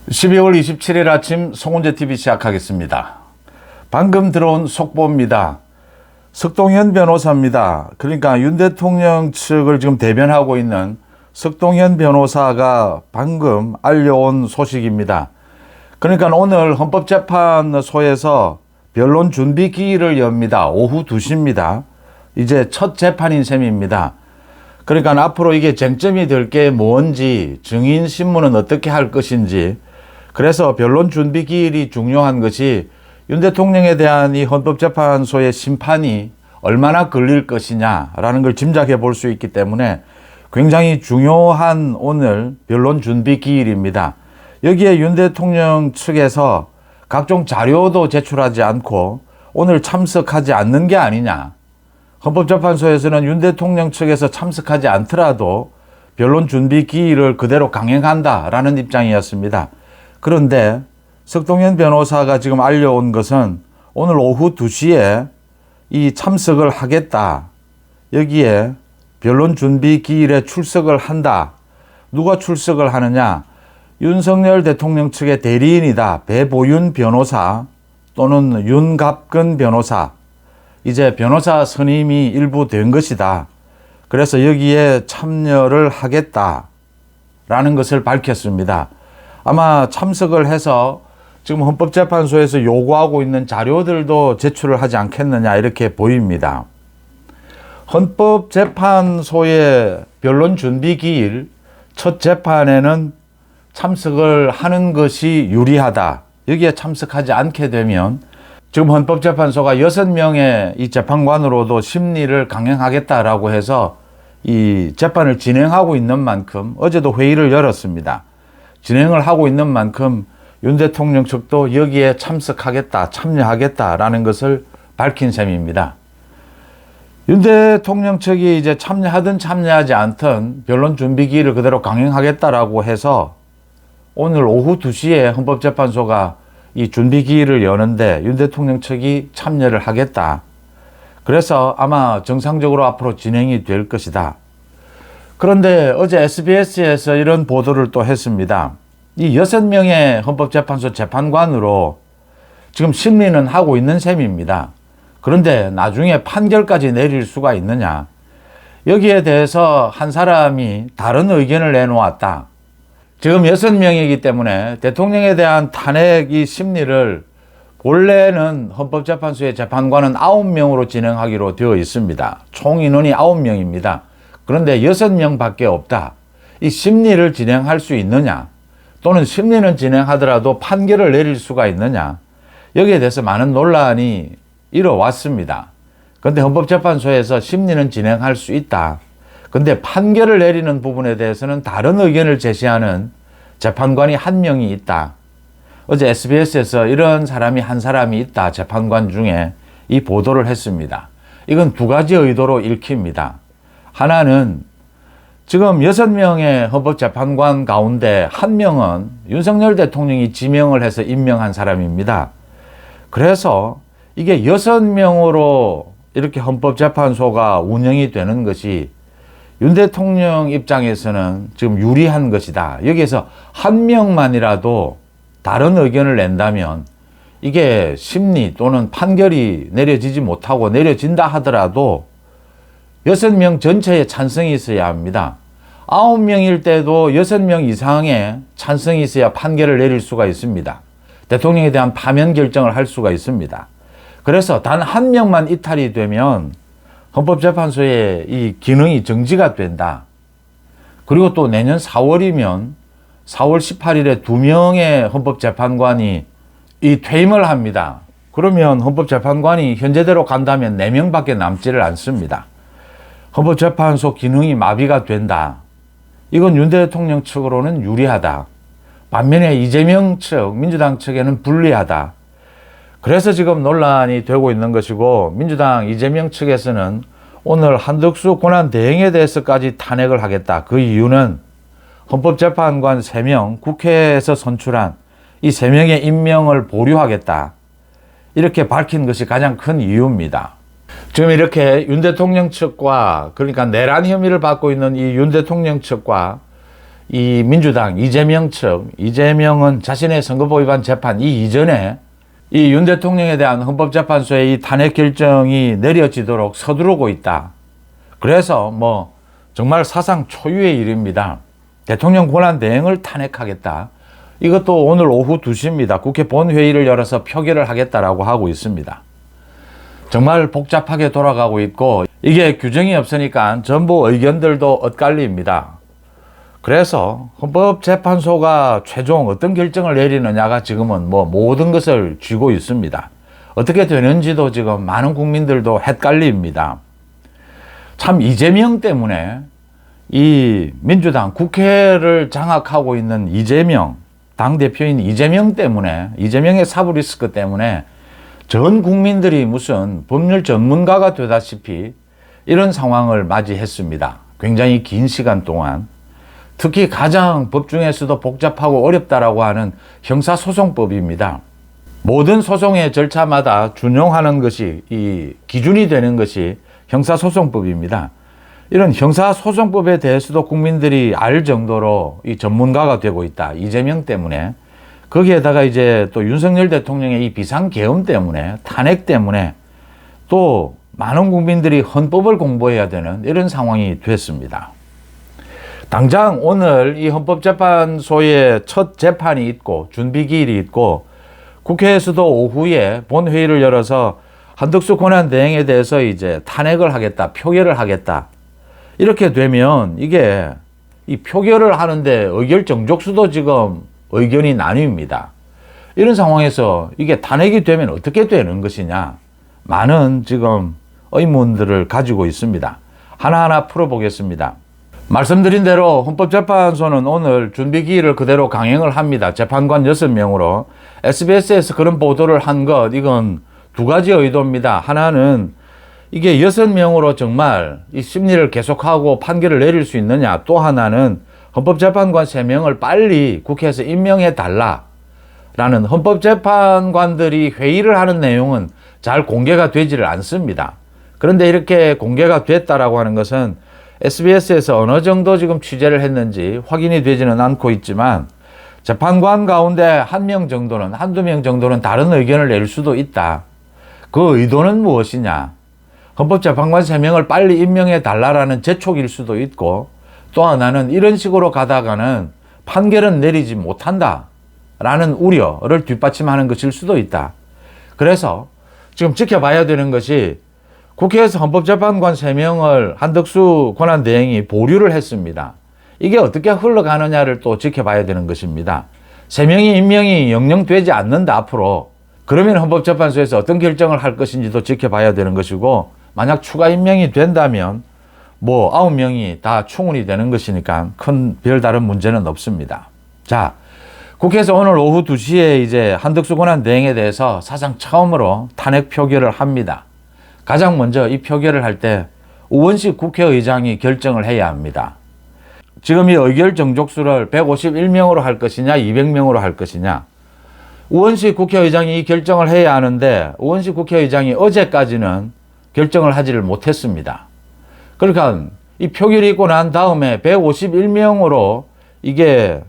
12월 27일 아침 송은재 TV 시작하겠습니다. 방금 들어온 속보입니다. 석동현 변호사입니다. 그러니까 윤 대통령 측을 지금 대변하고 있는 석동현 변호사가 방금 알려온 소식입니다. 그러니까 오늘 헌법재판소에서 변론 준비 기일을 엽니다. 오후 2시입니다. 이제 첫 재판인 셈입니다. 그러니까 앞으로 이게 쟁점이 될 게 뭔지, 증인 신문은 어떻게 할 것인지, 그래서 변론 준비 기일이 중요한 것이 윤 대통령에 대한 이 헌법재판소의 심판이 얼마나 걸릴 것이냐라는 걸 짐작해 볼 수 있기 때문에 굉장히 중요한 오늘 변론 준비 기일입니다. 여기에 윤 대통령 측에서 각종 자료도 제출하지 않고 오늘 참석하지 않는 게 아니냐. 헌법재판소에서는 윤 대통령 측에서 참석하지 않더라도 변론 준비 기일을 그대로 강행한다라는 입장이었습니다. 그런데 석동현 변호사가 지금 알려온 것은 오늘 오후 2시에 이 참석을 하겠다. 여기에 변론 준비 기일에 출석을 한다. 누가 출석을 하느냐? 윤석열 대통령 측의 대리인이다. 배보윤 변호사 또는 윤갑근 변호사. 이제 변호사 선임이 일부 된 것이다. 그래서 여기에 참여를 하겠다라는 것을 밝혔습니다. 아마 참석을 해서 지금 헌법재판소에서 요구하고 있는 자료들도 제출을 하지 않겠느냐 이렇게 보입니다. 헌법재판소의 변론 준비 기일 첫 재판에는 참석을 하는 것이 유리하다. 여기에 참석하지 않게 되면 지금 헌법재판소가 6명의 이 재판관으로도 심리를 강행하겠다라고 해서 이 재판을 진행하고 있는 만큼 어제도 회의를 열었습니다. 진행을 하고 있는 만큼 윤 대통령 측도 여기에 참석하겠다, 참여하겠다라는 것을 밝힌 셈입니다. 윤 대통령 측이 이제 참여하든 참여하지 않든 변론 준비 기일을 그대로 강행하겠다라고 해서 오늘 오후 2시에 헌법재판소가 이 준비 기일을 여는데 윤 대통령 측이 참여를 하겠다. 그래서 아마 정상적으로 앞으로 진행이 될 것이다. 그런데 어제 SBS에서 이런 보도를 또 했습니다. 이 6명의 헌법재판소 재판관으로 지금 심리는 하고 있는 셈입니다. 그런데 나중에 판결까지 내릴 수가 있느냐. 여기에 대해서 한 사람이 다른 의견을 내놓았다. 지금 6명이기 때문에 대통령에 대한 탄핵 이 심리를 원래는 헌법재판소의 재판관은 9명으로 진행하기로 되어 있습니다. 총 인원이 9명입니다. 그런데 6명밖에 없다. 이 심리를 진행할 수 있느냐? 또는 심리는 진행하더라도 판결을 내릴 수가 있느냐? 여기에 대해서 많은 논란이 일어왔습니다. 그런데 헌법재판소에서 심리는 진행할 수 있다. 그런데 판결을 내리는 부분에 대해서는 다른 의견을 제시하는 재판관이 한 명이 있다. 어제 SBS에서 이런 사람이 한 사람이 있다. 재판관 중에 이 보도를 했습니다. 이건 두 가지 의도로 읽힙니다. 하나는 지금 6명의 헌법재판관 가운데 한 명은 윤석열 대통령이 지명을 해서 임명한 사람입니다. 그래서 이게 6명으로 이렇게 헌법재판소가 운영이 되는 것이 윤 대통령 입장에서는 지금 유리한 것이다. 여기에서 한 명만이라도 다른 의견을 낸다면 이게 심리 또는 판결이 내려지지 못하고 내려진다 하더라도 6명 전체에 찬성이 있어야 합니다. 9명일 때도 6명 이상의 찬성이 있어야 판결을 내릴 수가 있습니다. 대통령에 대한 파면 결정을 할 수가 있습니다. 그래서 단 한 명만 이탈이 되면 헌법재판소의 이 기능이 정지가 된다. 그리고 또 내년 4월이면 4월 18일에 2명의 헌법재판관이 이 퇴임을 합니다. 그러면 헌법재판관이 현재대로 간다면 4명밖에 남지를 않습니다. 헌법재판소 기능이 마비가 된다. 이건 윤 대통령 측으로는 유리하다. 반면에 이재명 측, 민주당 측에는 불리하다. 그래서 지금 논란이 되고 있는 것이고 민주당 이재명 측에서는 오늘 한덕수 권한대행에 대해서까지 탄핵을 하겠다. 그 이유는 헌법재판관 3명, 국회에서 선출한 이 3명의 임명을 보류하겠다. 이렇게 밝힌 것이 가장 큰 이유입니다. 지금 이렇게 윤 대통령 측과 그러니까 내란 혐의를 받고 있는 이 윤 대통령 측과 이 민주당 이재명 측, 이재명은 자신의 선거법 위반 재판 이 이전에 이 윤 대통령에 대한 헌법재판소의 이 탄핵 결정이 내려지도록 서두르고 있다. 그래서 뭐 정말 사상 초유의 일입니다. 대통령 권한 대행을 탄핵하겠다. 이것도 오늘 오후 2시입니다. 국회 본회의를 열어서 표결을 하겠다라고 하고 있습니다. 정말 복잡하게 돌아가고 있고 이게 규정이 없으니까 전부 의견들도 엇갈립니다. 그래서 헌법재판소가 최종 어떤 결정을 내리느냐가 지금은 뭐 모든 것을 쥐고 있습니다. 어떻게 되는지도 지금 많은 국민들도 헷갈립니다. 참 이재명 때문에 이 민주당 국회를 장악하고 있는 이재명 당대표인 이재명 때문에 이재명의 사부 리스크 때문에 전 국민들이 무슨 법률 전문가가 되다시피 이런 상황을 맞이했습니다. 굉장히 긴 시간 동안 특히 가장 법 중에서도 복잡하고 어렵다라고 하는 형사소송법입니다. 모든 소송의 절차마다 준용하는 것이 이 기준이 되는 것이 형사소송법입니다. 이런 형사소송법에 대해서도 국민들이 알 정도로 이 전문가가 되고 있다. 이재명 때문에. 거기에다가 이제 또 윤석열 대통령의 이 비상계엄 때문에 탄핵 때문에 또 많은 국민들이 헌법을 공부해야 되는 이런 상황이 됐습니다. 당장 오늘 이 헌법재판소에 첫 재판이 있고 준비기일이 있고 국회에서도 오후에 본회의를 열어서 한덕수 권한대행에 대해서 이제 탄핵을 하겠다, 표결을 하겠다. 이렇게 되면 이게 이 표결을 하는데 의결 정족수도 지금 의견이 나뉩니다. 이런 상황에서 이게 탄핵이 되면 어떻게 되는 것이냐. 많은 지금 의문들을 가지고 있습니다. 하나하나 풀어보겠습니다. 말씀드린 대로 헌법재판소는 오늘 준비기일을 그대로 강행을 합니다. 재판관 6명으로. SBS에서 그런 보도를 한 것, 이건 두 가지 의도입니다. 하나는 이게 6명으로 정말 이 심리를 계속하고 판결을 내릴 수 있느냐. 또 하나는 헌법재판관 3명을 빨리 국회에서 임명해 달라라는 헌법재판관들이 회의를 하는 내용은 잘 공개가 되지를 않습니다. 그런데 이렇게 공개가 됐다라고 하는 것은 SBS에서 어느 정도 지금 취재를 했는지 확인이 되지는 않고 있지만 재판관 가운데 한 명 정도는, 한두 명 정도는 다른 의견을 낼 수도 있다. 그 의도는 무엇이냐? 헌법재판관 3명을 빨리 임명해 달라라는 재촉일 수도 있고 또 하나는 이런 식으로 가다가는 판결은 내리지 못한다 라는 우려를 뒷받침하는 것일 수도 있다. 그래서 지금 지켜봐야 되는 것이 국회에서 헌법재판관 3명을 한덕수 권한대행이 보류를 했습니다. 이게 어떻게 흘러가느냐를 또 지켜봐야 되는 것입니다. 3명이 임명이 영영 되지 않는다 앞으로. 그러면 헌법재판소에서 어떤 결정을 할 것인지도 지켜봐야 되는 것이고 만약 추가 임명이 된다면 뭐 9명이 다 충원이 되는 것이니까 큰 별다른 문제는 없습니다. 자, 국회에서 오늘 오후 2시에 이제 한덕수 권한대행에 대해서 사상 처음으로 탄핵 표결을 합니다. 가장 먼저 이 표결을 할 때 우원식 국회의장이 결정을 해야 합니다. 지금 이 의결 정족수를 151명으로 할 것이냐 200명으로 할 것이냐. 우원식 국회의장이 이 결정을 해야 하는데 우원식 국회의장이 어제까지는 결정을 하지를 못했습니다. 그러니까 이 표결이 있고 난 다음에 151명으로 이게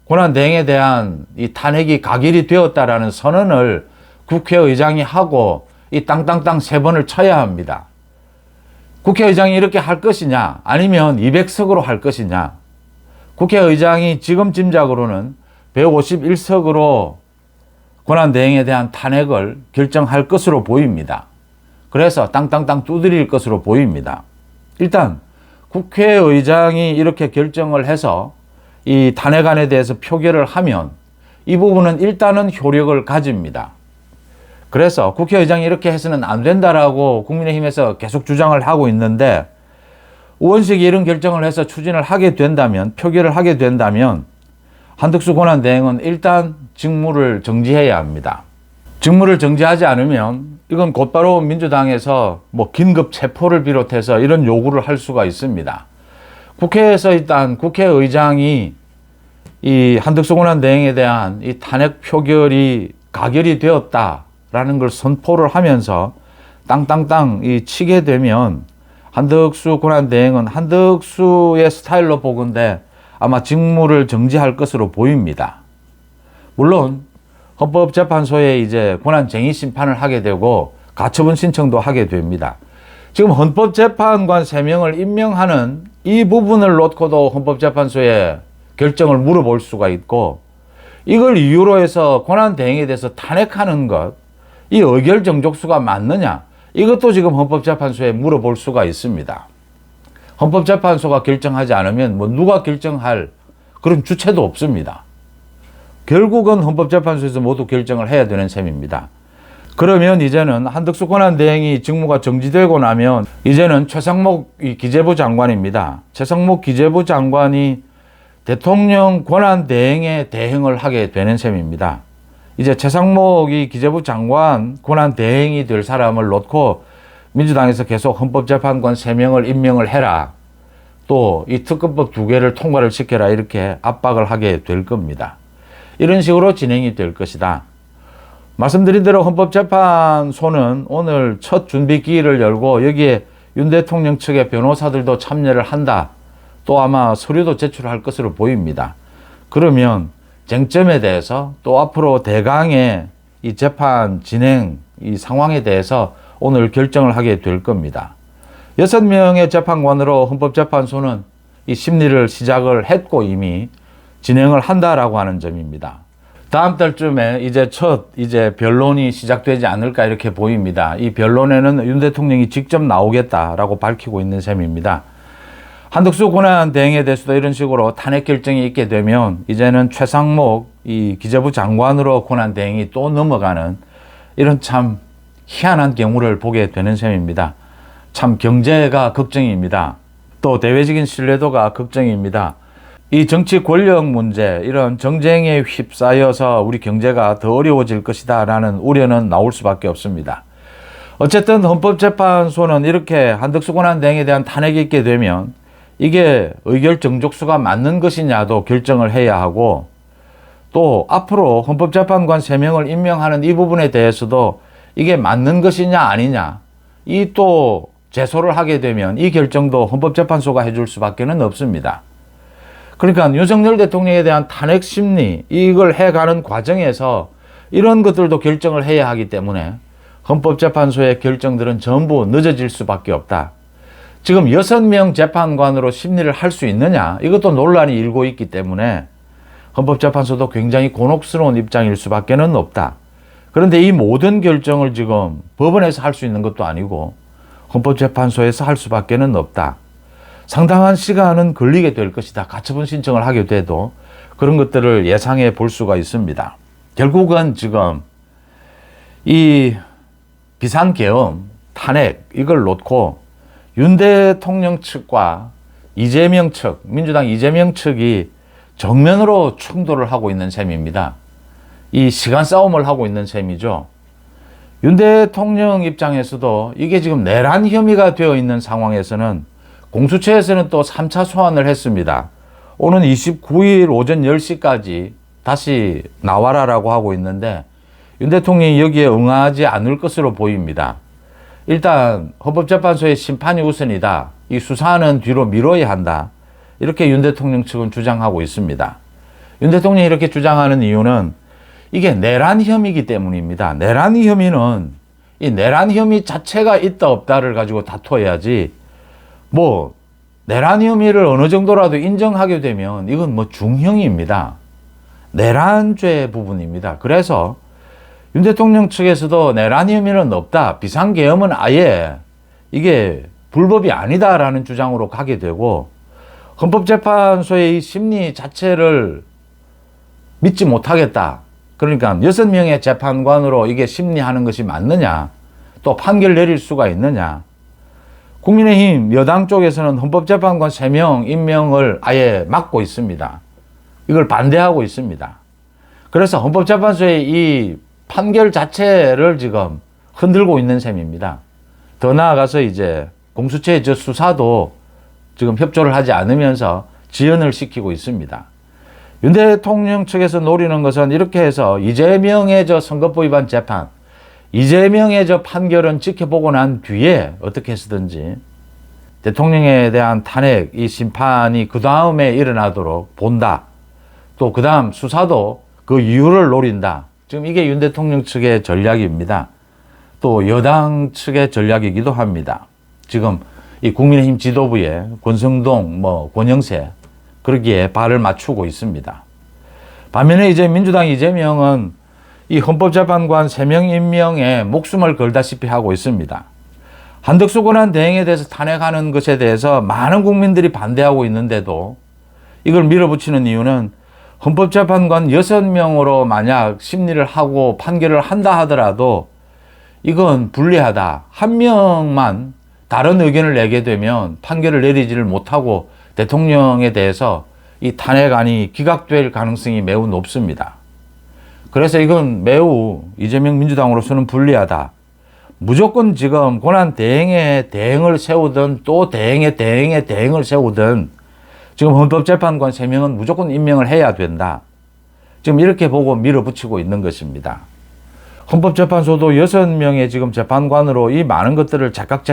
권한대행에 대한 이 탄핵이 가결이 되었다라는 선언을 국회의장이 하고 이 땅땅땅 3번을 쳐야 합니다. 국회의장이 이렇게 할 것이냐 아니면 200석으로 할 것이냐. 국회의장이 지금 짐작으로는 151석으로 권한대행에 대한 탄핵을 결정할 것으로 보입니다. 그래서 땅땅땅 두드릴 것으로 보입니다. 일단 국회의장이 이렇게 결정을 해서 이 탄핵안에 대해서 표결을 하면 이 부분은 일단은 효력을 가집니다. 그래서 국회의장이 이렇게 해서는 안 된다라고 국민의힘에서 계속 주장을 하고 있는데 우원식이 이런 결정을 해서 추진을 하게 된다면, 표결을 하게 된다면 한덕수 권한대행은 일단 직무를 정지해야 합니다. 직무를 정지하지 않으면 이건 곧바로 민주당에서 뭐 긴급 체포를 비롯해서 이런 요구를 할 수가 있습니다. 국회에서 일단 국회의장이 이 한덕수 권한대행에 대한 이 탄핵 표결이 가결이 되었다라는 걸 선포를 하면서 땅땅땅 이 치게 되면 한덕수 권한대행은 한덕수의 스타일로 보건대 아마 직무를 정지할 것으로 보입니다. 물론 헌법재판소에 이제 권한쟁의 심판을 하게 되고 가처분 신청도 하게 됩니다. 지금 헌법재판관 3명을 임명하는 이 부분을 놓고도 헌법재판소에 결정을 물어볼 수가 있고, 이걸 이유로 해서 권한대행에 대해서 탄핵하는 것, 이 의결 정족수가 맞느냐, 이것도 지금 헌법재판소에 물어볼 수가 있습니다. 헌법재판소가 결정하지 않으면 뭐 누가 결정할 그런 주체도 없습니다. 결국은 헌법재판소에서 모두 결정을 해야 되는 셈입니다. 그러면 이제는 한덕수 권한대행이 직무가 정지되고 나면 이제는 최상목 기재부 장관입니다. 최상목 기재부 장관이 대통령 권한대행에 대행을 하게 되는 셈입니다. 이제 최상목이 기재부 장관 권한대행이 될 사람을 놓고 민주당에서 계속 헌법재판관 3명을 임명을 해라, 또 이 특검법 2개를 통과를 시켜라, 이렇게 압박을 하게 될 겁니다. 이런 식으로 진행이 될 것이다. 말씀드린 대로 헌법재판소는 오늘 첫 준비 기일을 열고 여기에 윤 대통령 측의 변호사들도 참여를 한다. 또 아마 서류도 제출할 것으로 보입니다. 그러면 쟁점에 대해서 또 앞으로 대강의 이 재판 진행 이 상황에 대해서 오늘 결정을 하게 될 겁니다. 6명의 재판관으로 헌법재판소는 이 심리를 시작을 했고 이미 진행을 한다라고 하는 점입니다. 다음 달쯤에 이제 변론이 시작되지 않을까 이렇게 보입니다. 이 변론에는 윤 대통령이 직접 나오겠다라고 밝히고 있는 셈입니다. 한덕수 권한대행에 대해서도 이런 식으로 탄핵 결정이 있게 되면 이제는 최상목 이 기재부 장관으로 권한대행이 또 넘어가는 이런 참 희한한 경우를 보게 되는 셈입니다. 참 경제가 걱정입니다. 또 대외적인 신뢰도가 걱정입니다. 이 정치 권력 문제, 이런 정쟁에 휩싸여서 우리 경제가 더 어려워질 것이다 라는 우려는 나올 수밖에 없습니다. 어쨌든 헌법재판소는 이렇게 한덕수 권한대행에 대한 탄핵이 있게 되면 이게 의결 정족수가 맞는 것이냐도 결정을 해야 하고, 또 앞으로 헌법재판관 3명을 임명하는 이 부분에 대해서도 이게 맞는 것이냐 아니냐, 이 또 제소를 하게 되면 이 결정도 헌법재판소가 해줄 수밖에는 없습니다. 그러니까 윤석열 대통령에 대한 탄핵 심리, 이걸 해가는 과정에서 이런 것들도 결정을 해야 하기 때문에 헌법재판소의 결정들은 전부 늦어질 수밖에 없다. 지금 6명 재판관으로 심리를 할 수 있느냐, 이것도 논란이 일고 있기 때문에 헌법재판소도 굉장히 곤혹스러운 입장일 수밖에는 없다. 그런데 이 모든 결정을 지금 법원에서 할 수 있는 것도 아니고 헌법재판소에서 할 수밖에는 없다. 상당한 시간은 걸리게 될 것이다. 가처분 신청을 하게 돼도 그런 것들을 예상해 볼 수가 있습니다. 결국은 지금 이 비상계엄, 탄핵, 이걸 놓고 윤 대통령 측과 이재명 측, 민주당 이재명 측이 정면으로 충돌을 하고 있는 셈입니다. 이 시간 싸움을 하고 있는 셈이죠. 윤 대통령 입장에서도 이게 지금 내란 혐의가 되어 있는 상황에서는 공수처에서는 또 3차 소환을 했습니다. 오는 29일 오전 10시까지 다시 나와라라고 하고 있는데 윤 대통령이 여기에 응하지 않을 것으로 보입니다. 일단 헌법재판소의 심판이 우선이다. 이 수사는 뒤로 미뤄야 한다. 이렇게 윤 대통령 측은 주장하고 있습니다. 윤 대통령이 이렇게 주장하는 이유는 이게 내란 혐의이기 때문입니다. 내란 혐의는 이 내란 혐의 자체가 있다 없다를 가지고 다퉈야지, 뭐 내란 혐의를 어느 정도라도 인정하게 되면 이건 뭐 중형입니다. 내란죄 부분입니다. 그래서 윤 대통령 측에서도 내란 혐의는 없다, 비상계엄은 아예 이게 불법이 아니다라는 주장으로 가게 되고, 헌법재판소의 이 심리 자체를 믿지 못하겠다. 그러니까 6명의 재판관으로 이게 심리하는 것이 맞느냐, 또 판결 내릴 수가 있느냐. 국민의힘 여당 쪽에서는 헌법재판관 3명 임명을 아예 막고 있습니다. 이걸 반대하고 있습니다. 그래서 헌법재판소의 이 판결 자체를 지금 흔들고 있는 셈입니다. 더 나아가서 이제 공수처의 저 수사도 지금 협조를 하지 않으면서 지연을 시키고 있습니다. 윤 대통령 측에서 노리는 것은 이렇게 해서 이재명의 저 선거법 위반 재판, 이재명의 저 판결은 지켜보고 난 뒤에 어떻게 해서든지 대통령에 대한 탄핵, 이 심판이 그 다음에 일어나도록 본다. 또 그 다음 수사도 그 이유를 노린다. 지금 이게 윤 대통령 측의 전략입니다. 또 여당 측의 전략이기도 합니다. 지금 이 국민의힘 지도부에 권성동, 권영세 그러기에 발을 맞추고 있습니다. 반면에 이제 민주당 이재명은 이 헌법재판관 3명 임명에 목숨을 걸다시피 하고 있습니다. 한덕수 권한 대행에 대해서 탄핵하는 것에 대해서 많은 국민들이 반대하고 있는데도 이걸 밀어붙이는 이유는 헌법재판관 6명으로 만약 심리를 하고 판결을 한다 하더라도 이건 불리하다. 한 명만 다른 의견을 내게 되면 판결을 내리지를 못하고 대통령에 대해서 이 탄핵안이 기각될 가능성이 매우 높습니다. 그래서 이건 매우 이재명 민주당으로서는 불리하다. 무조건 지금 권한 대행에 대행을 세우든 또 대행에 대행을 세우든 지금 헌법재판관 3명은 무조건 임명을 해야 된다. 지금 이렇게 보고 밀어붙이고 있는 것입니다. 헌법재판소도 6명의 지금 재판관으로 이 많은 것들을 제각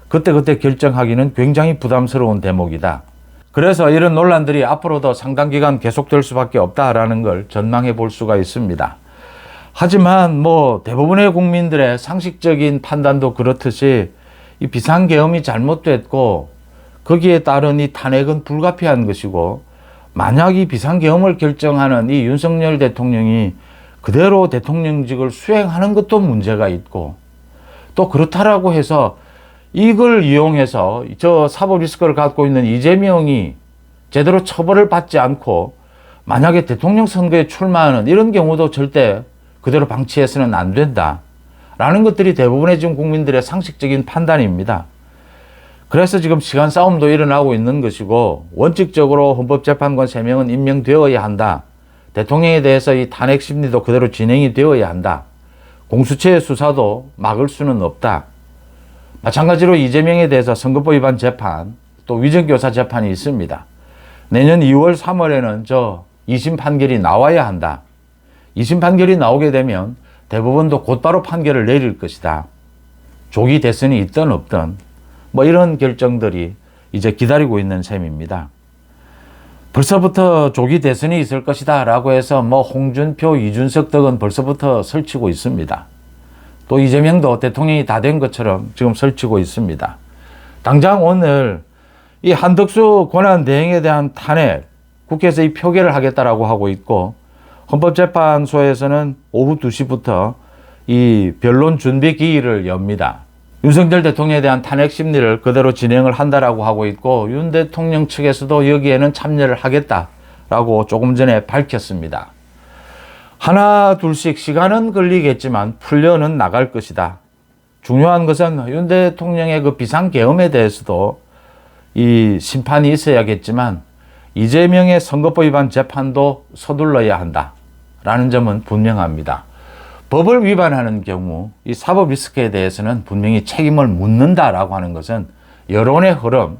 그때 결정하기는 굉장히 부담스러운 대목이다. 그래서 이런 논란들이 앞으로도 상당 기간 계속될 수밖에 없다라는 걸 전망해 볼 수가 있습니다. 하지만 대부분의 국민들의 상식적인 판단도 그렇듯이 이 비상계엄이 잘못됐고 거기에 따른 이 탄핵은 불가피한 것이고 만약 이 비상계엄을 결정하는 이 윤석열 대통령이 그대로 대통령직을 수행하는 것도 문제가 있고 또 그렇다라고 해서 이걸 이용해서 저 사법 리스크를 갖고 있는 이재명이 제대로 처벌을 받지 않고 만약에 대통령 선거에 출마하는 이런 경우도 절대 그대로 방치해서는 안 된다. 라는 것들이 대부분의 지금 국민들의 상식적인 판단입니다. 그래서 지금 시간 싸움도 일어나고 있는 것이고 원칙적으로 헌법재판관 3명은 임명되어야 한다. 대통령에 대해서 이 탄핵 심리도 그대로 진행이 되어야 한다. 공수처의 수사도 막을 수는 없다. 마찬가지로 이재명에 대해서 선거법 위반 재판, 또 위정교사 재판이 있습니다. 내년 2월, 3월에는 2심 판결이 나와야 한다. 2심 판결이 나오게 되면 대법원도 곧바로 판결을 내릴 것이다. 조기 대선이 있든 없든 이런 결정들이 이제 기다리고 있는 셈입니다. 벌써부터 조기 대선이 있을 것이다 라고 해서 홍준표, 이준석 등은 벌써부터 설치고 있습니다. 또 이재명도 대통령이 다 된 것처럼 지금 설치고 있습니다. 당장 오늘 이 한덕수 권한대행에 대한 탄핵 국회에서 이 표결을 하겠다라고 하고 있고 헌법재판소에서는 오후 2시부터 이 변론 준비 기일을 엽니다. 윤석열 대통령에 대한 탄핵 심리를 그대로 진행을 한다라고 하고 있고 윤 대통령 측에서도 여기에는 참여를 하겠다라고 조금 전에 밝혔습니다. 하나 둘씩 시간은 걸리겠지만 풀려는 나갈 것이다. 중요한 것은 윤 대통령의 그 비상계엄에 대해서도 이 심판이 있어야겠지만 이재명의 선거법 위반 재판도 서둘러야 한다라는 점은 분명합니다. 법을 위반하는 경우 이 사법 리스크에 대해서는 분명히 책임을 묻는다라고 하는 것은 여론의 흐름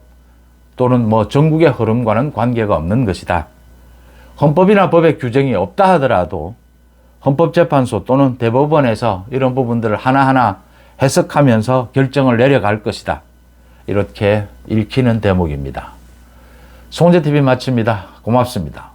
또는 전국의 흐름과는 관계가 없는 것이다. 헌법이나 법의 규정이 없다 하더라도 헌법재판소 또는 대법원에서 이런 부분들을 하나하나 해석하면서 결정을 내려갈 것이다. 이렇게 읽히는 대목입니다. 송재TV 마칩니다. 고맙습니다.